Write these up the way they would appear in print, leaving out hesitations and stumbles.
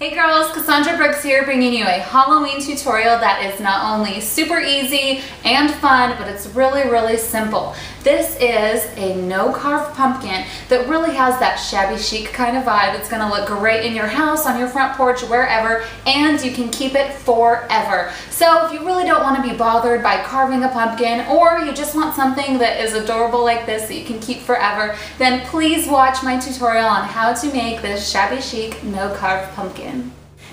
Hey girls, Cassandra Brooks here, bringing you a Halloween tutorial that is not only super easy and fun, but it's really simple. This is a no-carve pumpkin that really has that shabby chic kind of vibe. It's gonna look great in your house, on your front porch, wherever, and you can keep it forever. So if you really don't want to be bothered by carving a pumpkin, or you just want something that is adorable like this that you can keep forever, then please watch my tutorial on how to make this shabby chic no-carve pumpkin.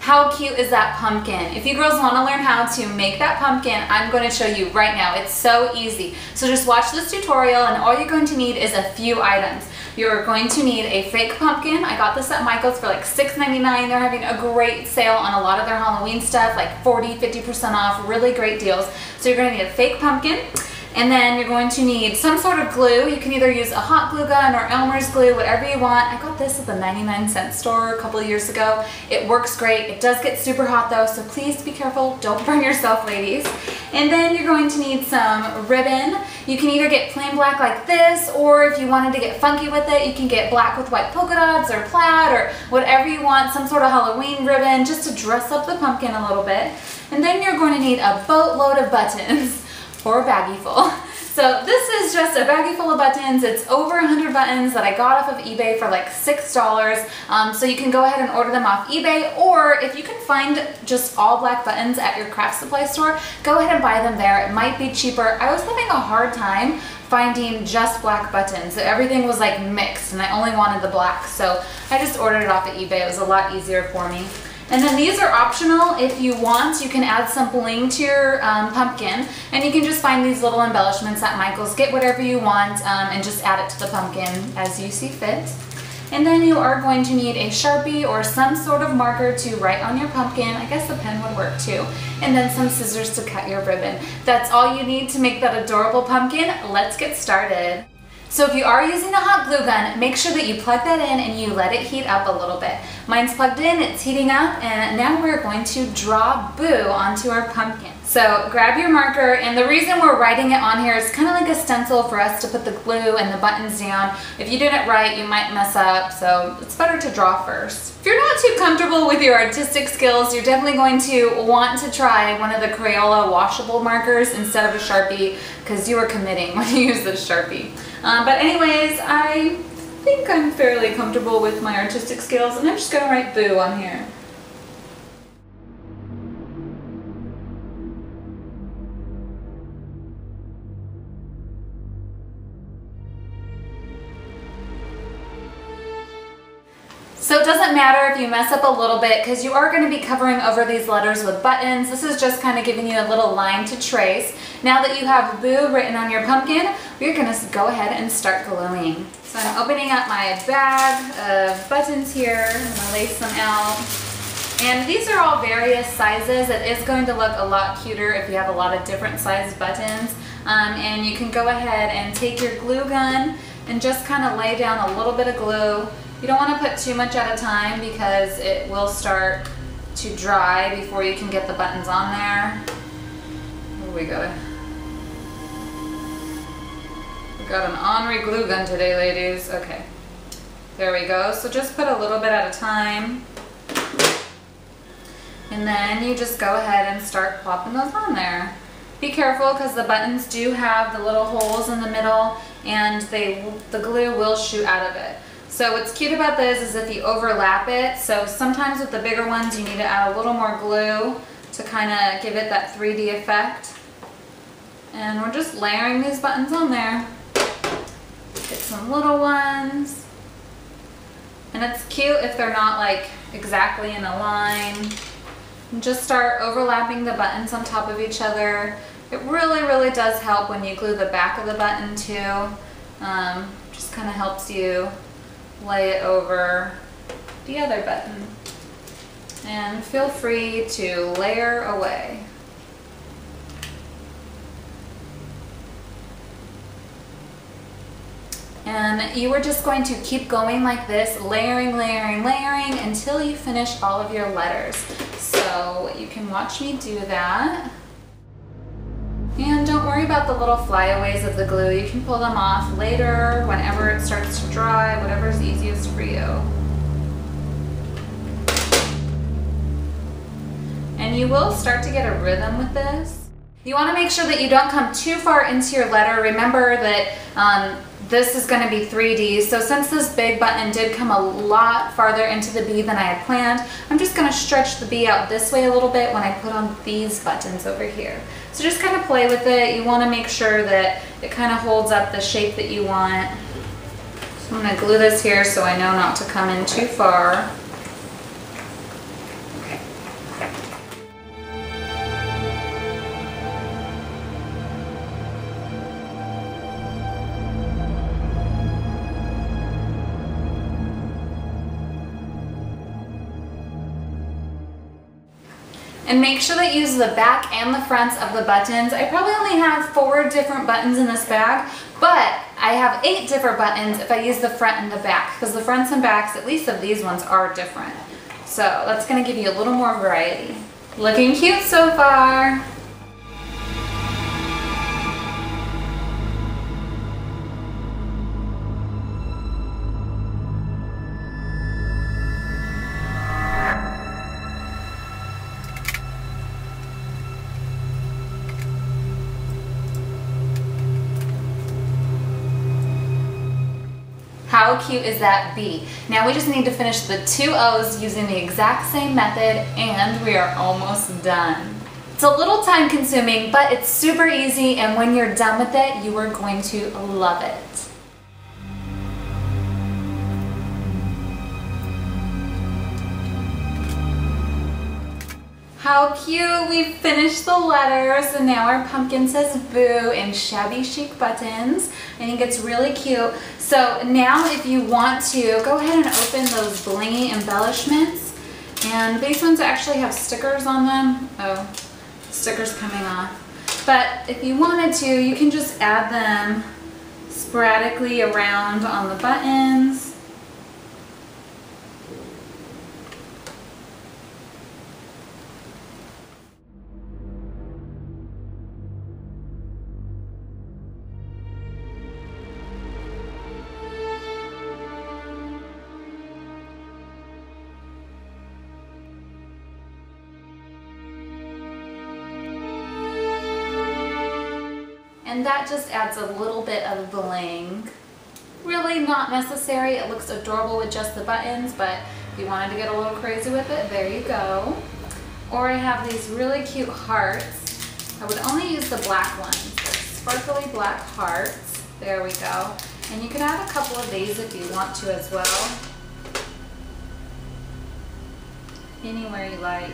How cute is that pumpkin? If you girls want to learn how to make that pumpkin, I'm going to show you right now. It's so easy. So just watch this tutorial, and all you're going to need is a few items. You're going to need a fake pumpkin. I got this at Michael's for like $6.99. They're having a great sale on a lot of their Halloween stuff, like 40–50% off, really great deals. So you're going to need a fake pumpkin. And then you're going to need some sort of glue. You can either use a hot glue gun or Elmer's glue, whatever you want. I got this at the 99-cent store a couple of years ago. It works great. It does get super hot though, so please be careful. Don't burn yourself, ladies. And then you're going to need some ribbon. You can either get plain black like this, or if you wanted to get funky with it, you can get black with white polka dots or plaid or whatever you want, some sort of Halloween ribbon just to dress up the pumpkin a little bit. And then you're going to need a boatload of buttons. Or a baggie full. So this is just a baggie full of buttons. It's over 100 buttons that I got off of eBay for like $6. So you can go ahead and order them off eBay, or if you can find just all black buttons at your craft supply store, go ahead and buy them there. It might be cheaper. I was having a hard time finding just black buttons. Everything was like mixed and I only wanted the black, so I just ordered it off of eBay. It was a lot easier for me. And then these are optional. If you want, you can add some bling to your pumpkin, and you can just find these little embellishments at Michael's. Get whatever you want and just add it to the pumpkin as you see fit. And then you are going to need a Sharpie or some sort of marker to write on your pumpkin. I guess a pen would work too. And then some scissors to cut your ribbon. That's all you need to make that adorable pumpkin. Let's get started. So if you are using a hot glue gun, make sure that you plug that in and you let it heat up a little bit. Mine's plugged in, it's heating up, and now we're going to draw Boo onto our pumpkin. So grab your marker, and the reason we're writing it on here is kind of like a stencil for us to put the glue and the buttons down. If you did it right, you might mess up, so it's better to draw first. If you're not too comfortable with your artistic skills, you're definitely going to want to try one of the Crayola washable markers instead of a Sharpie, because you are committing when you use the Sharpie. But anyways, I think I'm fairly comfortable with my artistic skills, and I'm just going to write Boo on here. So it doesn't matter if you mess up a little bit, because you are going to be covering over these letters with buttons. This is just kind of giving you a little line to trace. Now that you have Boo written on your pumpkin, we're going to go ahead and start gluing. So I'm opening up my bag of buttons here. I'm going to lace them out. And these are all various sizes. It is going to look a lot cuter if you have a lot of different sized buttons. And you can go ahead and take your glue gun and just kind of lay down a little bit of glue. You don't want to put too much at a time because it will start to dry before you can get the buttons on there. Oh, we got an ornery glue gun today, ladies. Okay, there we go. So just put a little bit at a time. And then you just go ahead and start plopping those on there. Be careful because the buttons do have the little holes in the middle, and the glue will shoot out of it. So what's cute about this is if you overlap it, so sometimes with the bigger ones you need to add a little more glue to kind of give it that 3D effect. And we're just layering these buttons on there. Get some little ones. And it's cute if they're not like exactly in a line. And just start overlapping the buttons on top of each other. It really does help when you glue the back of the button too. Just kind of helps you lay it over the other button. And feel free to layer away. And you are just going to keep going like this, layering until you finish all of your letters. So you can watch me do that. And don't worry about the little flyaways of the glue. You can pull them off later, whenever it starts to dry, whatever's easiest for you. and you will start to get a rhythm with this. You want to make sure that you don't come too far into your letter. Remember that this is going to be 3D, so since this big button did come a lot farther into the bee than I had planned, I'm just going to stretch the bee out this way a little bit when I put on these buttons over here. So just kind of play with it. You want to make sure that it kind of holds up the shape that you want. So I'm going to glue this here so I know not to come in too far. And make sure that you use the back and the fronts of the buttons. I probably only have 4 different buttons in this bag, but I have 8 different buttons if I use the front and the back, because the fronts and backs, at least of these ones, are different. So that's going to give you a little more variety. Looking cute so far. How cute is that bee? Now we just need to finish the 2 O's using the exact same method, and we are almost done. It's a little time consuming, but it's super easy, and when you're done with it, you are going to love it. How cute! We've finished the letters, and now our pumpkin says boo in shabby chic buttons. I think it's really cute. So now if you want to, go ahead and open those blingy embellishments. And these ones actually have stickers on them. Oh, stickers coming off. But if you wanted to, you can just add them sporadically around on the buttons. And that just adds a little bit of bling. Really not necessary. It looks adorable with just the buttons, but if you wanted to get a little crazy with it, there you go. Or I have these really cute hearts. I would only use the black ones. They're sparkly black hearts. There we go. And you can add a couple of these if you want to as well. Anywhere you like.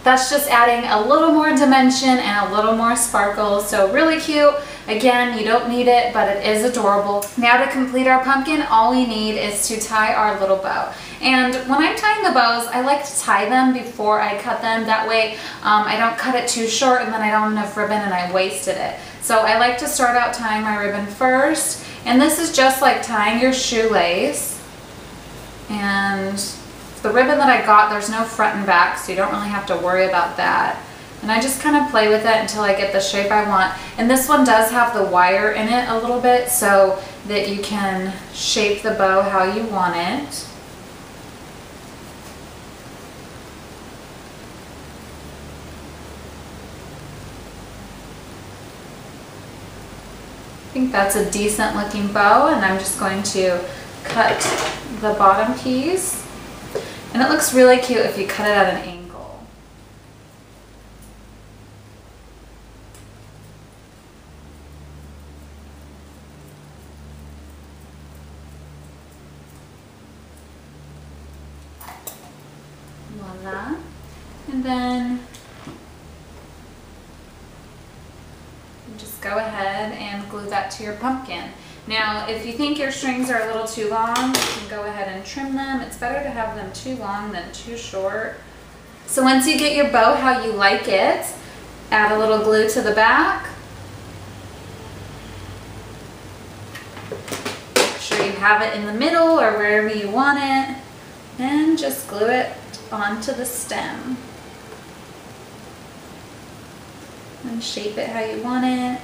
That's just adding a little more dimension and a little more sparkle, so really cute. Again, you don't need it, but it is adorable. Now to complete our pumpkin, all we need is to tie our little bow. And when I'm tying the bows, I like to tie them before I cut them. That way I don't cut it too short and then I don't have enough ribbon and I wasted it. So I like to start out tying my ribbon first. And this is just like tying your shoelace. And the ribbon that I got, there's no front and back, so you don't really have to worry about that. And I just kind of play with it until I get the shape I want. And this one does have the wire in it a little bit so that you can shape the bow how you want it. I think that's a decent looking bow, and I'm just going to cut the bottom piece. And it looks really cute if you cut it at an angle. Voila. And then you just go ahead and glue that to your pumpkin. Now, if you think your strings are a little too long, you can go ahead and trim them. It's better to have them too long than too short. So once you get your bow how you like it, add a little glue to the back. Make sure you have it in the middle or wherever you want it, and just glue it onto the stem. and shape it how you want it.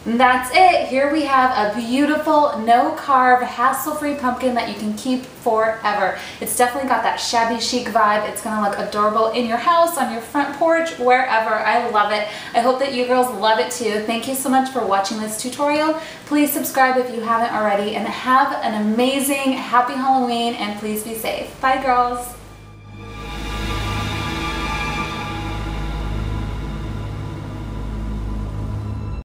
And that's it. Here we have a beautiful, no carve, hassle-free pumpkin that you can keep forever. It's definitely got that shabby chic vibe. It's gonna look adorable in your house, on your front porch, wherever. I love it. I hope that you girls love it too. Thank you so much for watching this tutorial. Please subscribe if you haven't already, and have an amazing, happy Halloween, and please be safe. Bye, girls.